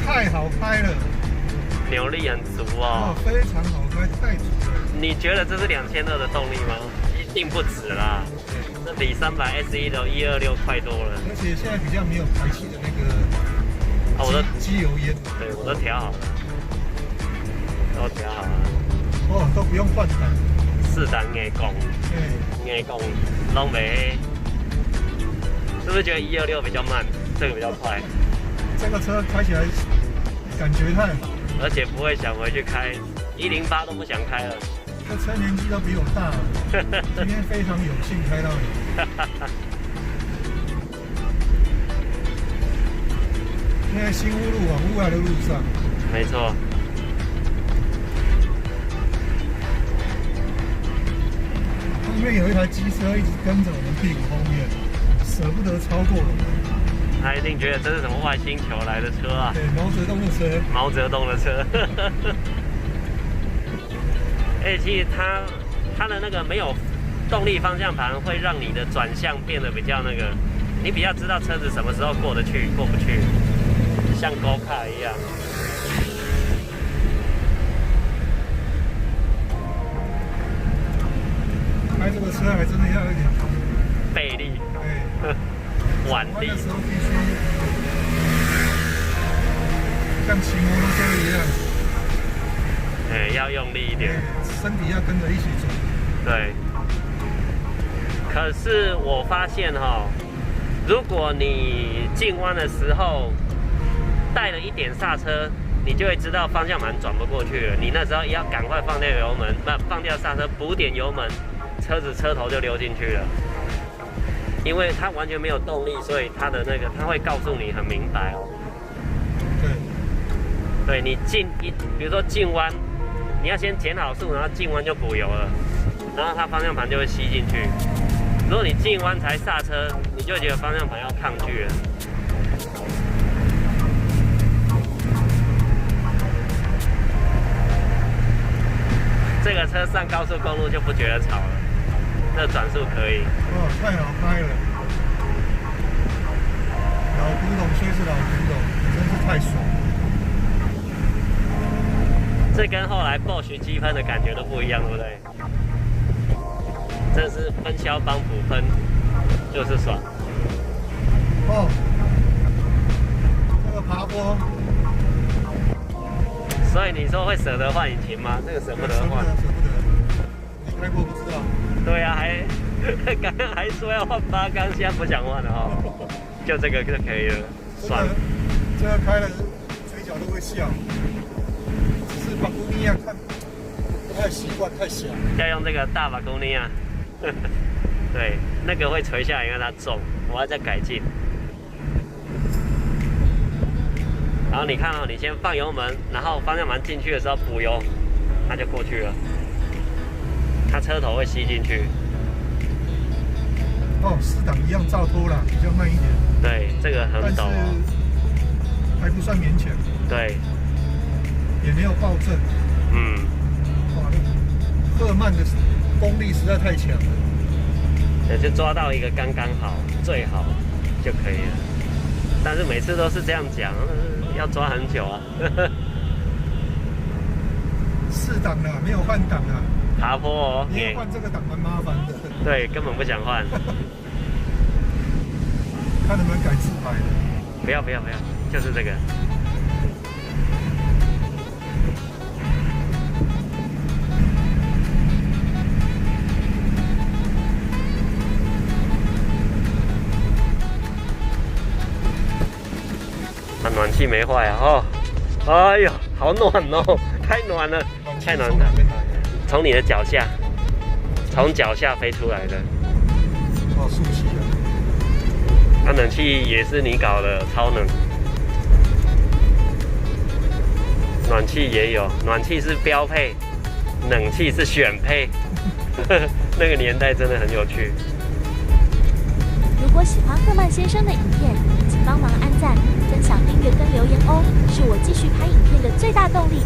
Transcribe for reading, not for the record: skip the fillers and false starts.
太好开了，扭力很足哦，非常好开，太足了。你觉得这是2200的动力吗？一定不止啦，这比300 SE 的126快多了。而且现在比较没有排气的那个机油烟。对，我都调好了，都调好了。哦，都不用换挡，4档硬拱，硬拱，拢没。是不是觉得126比较慢，这个比较快？这个车开起来感觉太好，而且不会想回去开，108都不想开了。这车年纪都比我大了，今天非常有幸开到你。现在新乌路往雾来的路上，没错。后面有一台机车一直跟着我们屁股后面，舍不得超过我们。他一定觉得这是什么外星球来的车啊？对，毛泽东的车。毛泽东的车。其实它的那个没有动力方向盘，会让你的转向变得比较那个，你比较知道车子什么时候过得去，过不去，像 Go Car 一样。开这个车还真的要有点背力，对，腕力。的时候必须像骑摩托车一样，要用力一点，身体要跟着一起走。对。可是我发现如果你进弯的时候带了一点刹车，你就会知道方向盘转不过去了。你那时候要赶快放掉油门，放掉刹车，补点油门，车头就溜进去了。因为它完全没有动力，所以它的那个它会告诉你很明白哦。对，你比如说进弯，你要先减好速，然后进弯就补油了，然后它方向盘就会吸进去。如果你进弯才刹车，你就觉得方向盘要抗拒了。这个车上高速公路就不觉得吵了，这转速可以。太好开了！老古董虽是老古董，真是太爽了。这跟后来 Bosch 机喷的感觉都不一样，对不对？这是喷消帮补喷，就是爽。这个爬坡，所以你说会舍得换引擎吗？这个舍不得换。舍不得。你开过不知道。对啊，刚刚还说要换8缸，现在不想换了就这个就可以了，爽。这个开了嘴角都会笑。只是巴古尼亚看不太习惯，太小。要用这个大巴古尼亚。对，那个会垂下来，因为它重，我要再改进。然后你看你先放油门，然后方向盘进去的时候补油，它就过去了。它车头会吸进去。4档一样照拖啦，比较慢一点。对，这个很陡还不算勉强。对，也没有爆震。赫曼的功力实在太强了。也就抓到一个刚刚好、最好就可以了。但是每次都是这样讲，要抓很久啊。4档了，没有换挡啊。爬坡你换这个档蛮麻烦的。对，根本不想换。看能不能改自排的。不要，就是这个。暖气没坏啊！哎呦，好暖哦，太暖了，太暖了。从你的脚下，从脚下飞出来的。竖起了。它冷气也是你搞的，超冷。暖气也有，暖气是标配，冷气是选配。那个年代真的很有趣。如果喜欢赫曼先生的影片，请帮忙按赞、分享、订阅跟留言哦，是我继续拍影片的最大动力。